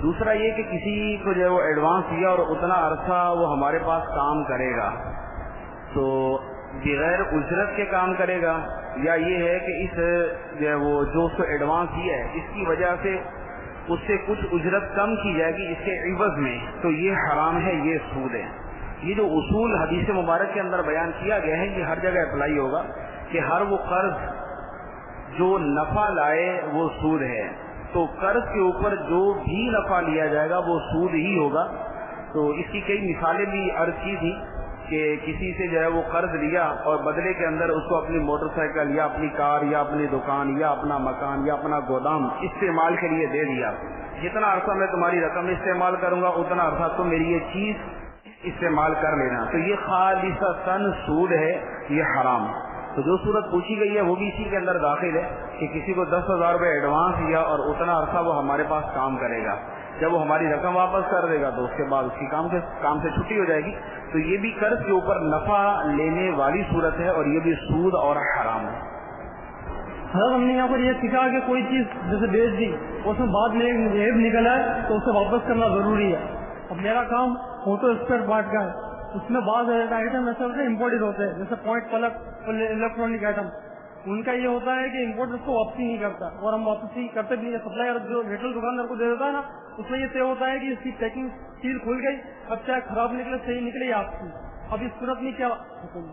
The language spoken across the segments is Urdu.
دوسرا یہ کہ کسی کو جو ہے وہ ایڈوانس دیا اور اتنا عرصہ وہ ہمارے پاس کام کرے گا تو بغیر اجرت کے کام کرے گا، یا یہ ہے کہ اس جو ہے وہ جو اس کو ایڈوانس دیا ہے اس کی وجہ سے اس سے کچھ اجرت کم کی جائے گی اس کے عوض میں، تو یہ حرام ہے، یہ سود ہے۔ یہ جو اصول حدیث مبارک کے اندر بیان کیا گیا ہے یہ ہر جگہ اپلائی ہوگا کہ ہر وہ قرض جو نفع لائے وہ سود ہے، تو قرض کے اوپر جو بھی نفع لیا جائے گا وہ سود ہی ہوگا۔ تو اس کی کئی مثالیں بھی عرض کی تھی کہ کسی سے جو ہے وہ قرض لیا اور بدلے کے اندر اس کو اپنی موٹر سائیکل یا اپنی کار یا اپنی دکان یا اپنا مکان یا اپنا گودام استعمال کے لیے دے دیا، جتنا عرصہ میں تمہاری رقم استعمال کروں گا اتنا عرصہ تم میری یہ چیز استعمال کر لینا، تو یہ خالصتاً سود ہے، یہ حرام۔ تو جو صورت پوچھی گئی ہے وہ بھی اسی کے اندر داخل ہے کہ کسی کو 10,000 روپے ایڈوانس دیا اور اتنا عرصہ وہ ہمارے پاس کام کرے گا، جب وہ ہماری رقم واپس کر دے گا تو اس کے بعد اس کی کام سے چھٹی ہو جائے گی، تو یہ بھی قرض کے اوپر نفع لینے والی صورت ہے اور یہ بھی سود اور حرام ہے۔ حضرت ہم نے یہاں پر یہ سیکھا کہ کوئی چیز جیسے بیچ دی اس میں بعد میں ایک عیب نکلا ہے تو اسے واپس کرنا ضروری ہے۔ اب میرا کام فوٹو اسپیئر پارٹ کا ہے، اس میں بعض آئٹم ایسے ہوتے ہیں امپورٹڈ ہوتے ہیں، جیسے پوائنٹ پلگ الیکٹرانک آئٹم، ان کا یہ ہوتا ہے کہ امپورٹ اس کو واپسی نہیں کرتا اور ہم واپسی کرتے بھی نہیں۔ سپلائر جو ریٹیل دکاندار کو دے دیتا ہے نا اس میں یہ طے ہوتا ہے کہ اس کی پیکنگ سیل کھل گئی، اب چاہے خراب نکلے صحیح نکلے یا آپ کی، اب اس صورت میں کیا حکم؟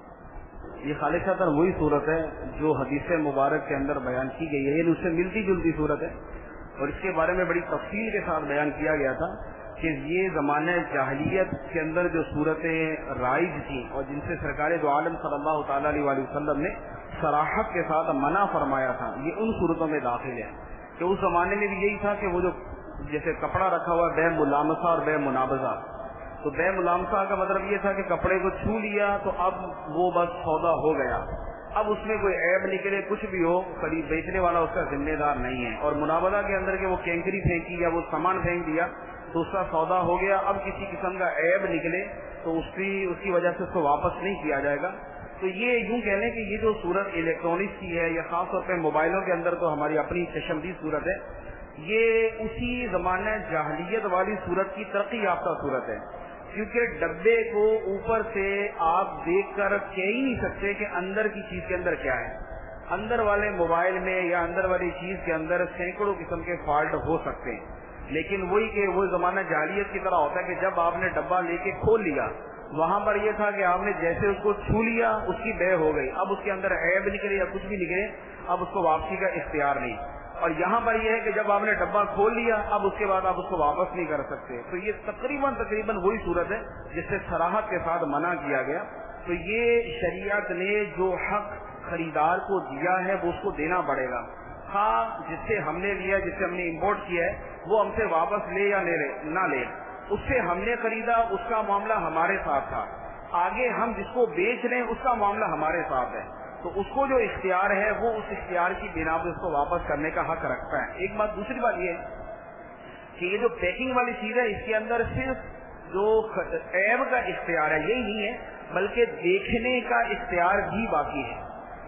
یہ خالصتاً وہی صورت ہے جو حدیث مبارک کے اندر بیان کی گئی ہے، یہ اس سے ملتی جلتی صورت ہے اور اس کے بارے میں بڑی تفصیل کے ساتھ بیان کیا گیا تھا کہ یہ زمانہ جاہلیت کے اندر جو صورتیں رائج تھیں اور جن سے سرکار دو عالم صلی اللہ تعالی علیہ وسلم نے صراحت کے ساتھ منع فرمایا تھا، یہ ان صورتوں میں داخل ہے کہ اس زمانے میں بھی یہی تھا کہ وہ جو جیسے کپڑا رکھا ہوا بے ملامسہ اور بے منابضہ، تو بے ملامسہ کا مطلب یہ تھا کہ کپڑے کو چھو لیا تو اب وہ بس سودا ہو گیا، اب اس میں کوئی عیب نکلے کچھ بھی ہو خرید بیچنے والا اس کا ذمہ دار نہیں ہے، اور منابضہ کے اندر کہ وہ کینکری پھینکی یا وہ سامان پھینک دیا تو اس کا سودا ہو گیا، اب کسی قسم کا عیب نکلے تو اس کی وجہ سے اس کو واپس نہیں کیا جائے گا۔ تو یہ یوں کہہ لیں کہ یہ جو صورت الیکٹرانکس کی ہے یا خاص طور پہ موبائلوں کے اندر تو ہماری اپنی چشمدید صورت ہے، یہ اسی زمانہ جاہلیت والی صورت کی ترقی یافتہ صورت ہے، کیونکہ ڈبے کو اوپر سے آپ دیکھ کر کہہ ہی نہیں سکتے کہ اندر کی چیز کے اندر کیا ہے۔ اندر والے موبائل میں یا اندر والی چیز کے اندر سینکڑوں قسم کے فالٹ ہو سکتے ہیں، لیکن وہی کہ وہ زمانہ جاہلیت کی طرح ہوتا ہے کہ جب آپ نے ڈبہ لے کے کھول لیا وہاں پر یہ تھا کہ آپ نے جیسے اس کو چھو لیا اس کی بے ہو گئی، اب اس کے اندر عیب نکلے یا کچھ بھی نکلے اب اس کو واپسی کا اختیار نہیں، اور یہاں پر یہ ہے کہ جب آپ نے ڈبہ کھول لیا اب اس کے بعد آپ اس کو واپس نہیں کر سکتے۔ تو یہ تقریباً وہی صورت ہے جس سے صراحت کے ساتھ منع کیا گیا۔ تو یہ شریعت نے جو حق خریدار کو دیا ہے وہ اس کو دینا پڑے گا، ہاں جس سے ہم نے لیا، جس سے ہم نے امپورٹ کیا ہے وہ ہم سے واپس لے یا نہ لے، اس سے ہم نے خریدا اس کا معاملہ ہمارے ساتھ تھا، آگے ہم جس کو بیچ رہے ہیں اس کا معاملہ ہمارے ساتھ ہے، تو اس کو جو اختیار ہے وہ اس اختیار کی بنا پر اس کو واپس کرنے کا حق رکھتا ہے۔ ایک بات، دوسری بات یہ کہ یہ جو پیکنگ والی چیز ہے اس کے اندر صرف جو عیب کا اختیار ہے یہی نہیں ہے بلکہ دیکھنے کا اختیار بھی باقی ہے،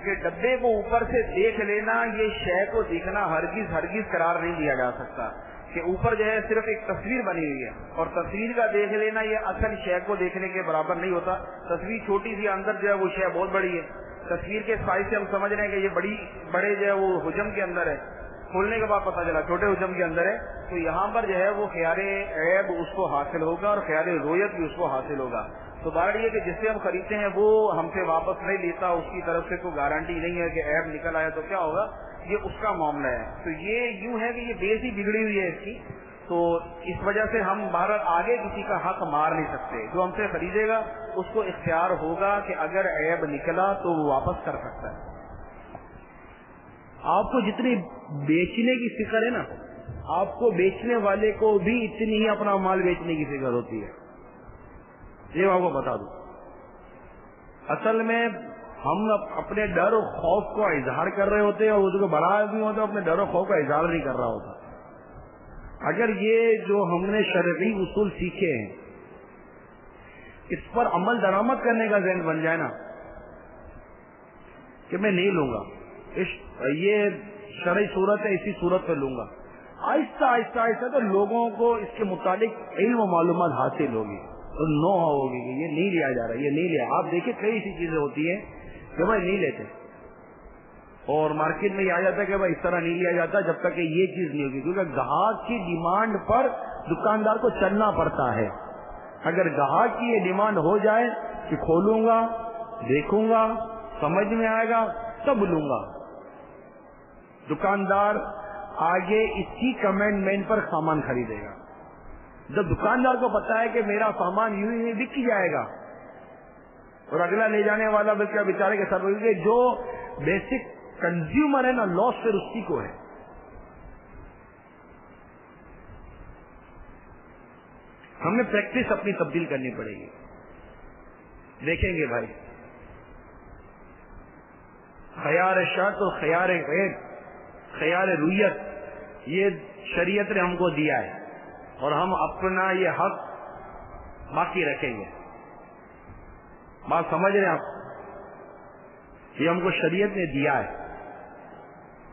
کہ ڈبے کو اوپر سے دیکھ لینا یہ شے کو دیکھنا ہرگز قرار نہیں دیا جا سکتا، کہ اوپر جو ہے صرف ایک تصویر بنی ہوئی ہے اور تصویر کا دیکھ لینا یہ اصل شے کو دیکھنے کے برابر نہیں ہوتا۔ تصویر چھوٹی سی، اندر جو ہے وہ شے بہت بڑی ہے، تصویر کے سائز سے ہم سمجھ رہے ہیں کہ یہ بڑے جو ہے وہ حجم کے اندر ہے، کھولنے کے بعد پتہ چلا چھوٹے حجم کے اندر ہے، تو یہاں پر جو ہے وہ خیال عیب اس کو حاصل ہوگا اور خیال رویت بھی اس کو حاصل ہوگا۔ تو بات یہ کہ جس سے ہم خریدتے ہیں وہ ہم سے واپس نہیں لیتا، اس کی طرف سے کوئی گارنٹی نہیں ہے کہ عیب نکل آیا تو کیا ہوگا، یہ اس کا معاملہ ہے۔ تو یہ یوں ہے کہ یہ بیس ہی بگڑی ہوئی ہے اس کی، تو اس وجہ سے ہم باہر آگے کسی کا حق مار نہیں سکتے، جو ہم سے خریدے گا اس کو اختیار ہوگا کہ اگر عیب نکلا تو وہ واپس کر سکتا ہے۔ آپ کو جتنی بیچنے کی فکر ہے نا، آپ کو بیچنے والے کو بھی اتنی ہی اپنا مال بیچنے کی فکر ہوتی ہے، یہ میں آپ کو بتا دوں۔ اصل میں ہم اپنے ڈر و خوف کو اظہار کر رہے ہوتے ہیں اور اس کو بڑا آدمی ہوتا ہے اپنے ڈر و خوف کا اظہار نہیں کر رہا ہوتا۔ اگر یہ جو ہم نے شرعی اصول سیکھے ہیں اس پر عمل درآمد کرنے کا ذہن بن جائے نا کہ میں نہیں لوں گا، یہ شرعی صورت ہے اسی صورت پہ لوں گا، آہستہ آہستہ آہستہ تو لوگوں کو اس کے متعلق علم و معلومات حاصل ہوگی اور نو ہوگی کہ یہ نہیں لیا جا رہا، یہ نہیں لیا. آپ دیکھیں کئی ایسی چیزیں ہوتی ہیں کہ بھائی نہیں لیتے، اور مارکیٹ میں یہ آ جاتا ہے کہ بھائی اس طرح نہیں لیا جاتا جب تک کہ یہ چیز نہیں ہوگی، کیونکہ گاہک کی ڈیمانڈ پر دکاندار کو چلنا پڑتا ہے. اگر گاہک کی یہ ڈیمانڈ ہو جائے کہ کھولوں گا، دیکھوں گا، سمجھ میں آئے گا تب لوں گا، دکاندار آگے اسی کمنڈمنٹ پر سامان خریدے گا. جب دکاندار کو پتا ہے کہ میرا سامان یوں ہی بک جائے گا اور اگلا لے جانے والا بلکہ بیچارے کے سر، جو بیسک کنزیومر ہے نا، لاس پھر اسی کو ہے. ہمیں پریکٹس اپنی تبدیل کرنی پڑے گی. دیکھیں گے بھائی، خیار شرط اور خیار غیر، خیار رویت، یہ شریعت نے ہم کو دیا ہے اور ہم اپنا یہ حق باقی رکھیں گے. بات سمجھ رہے ہیں آپ؟ یہ ہم کو شریعت نے دیا ہے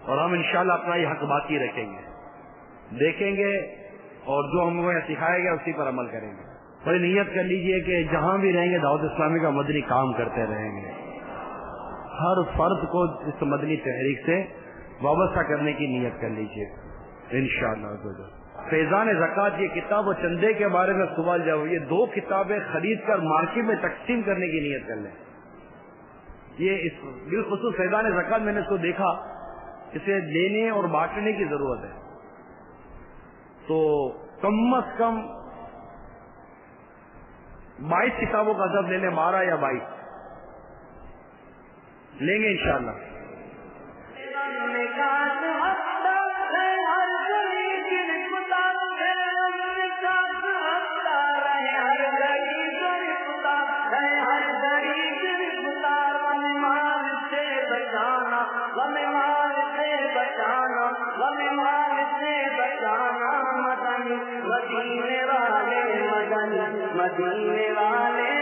اور ہم انشاءاللہ اپنا یہ حق باقی رکھیں گے، دیکھیں گے اور جو ہم کو سکھائے گا اسی پر عمل کریں گے. اور نیت کر لیجئے کہ جہاں بھی رہیں گے دعوت اسلامی کا مدنی کام کرتے رہیں گے. ہر فرد کو اس مدنی تحریک سے وابستہ کرنے کی نیت کر لیجئے انشاءاللہ. فیضان زکوٰۃ یہ کتاب و چندے کے بارے میں سوال جواب، یہ 2 کتابیں خرید کر مارکیٹ میں تقسیم کرنے کی نیت کر لیں. یہ بالخصوص فیضان زکوٰۃ میں نے اس کو دیکھا، اسے لینے اور بانٹنے کی ضرورت ہے. تو کم از کم 22 کتابوں کا عدد لے لیں، 12 یا 22 لیں گے انشاءاللہ. مدینے والے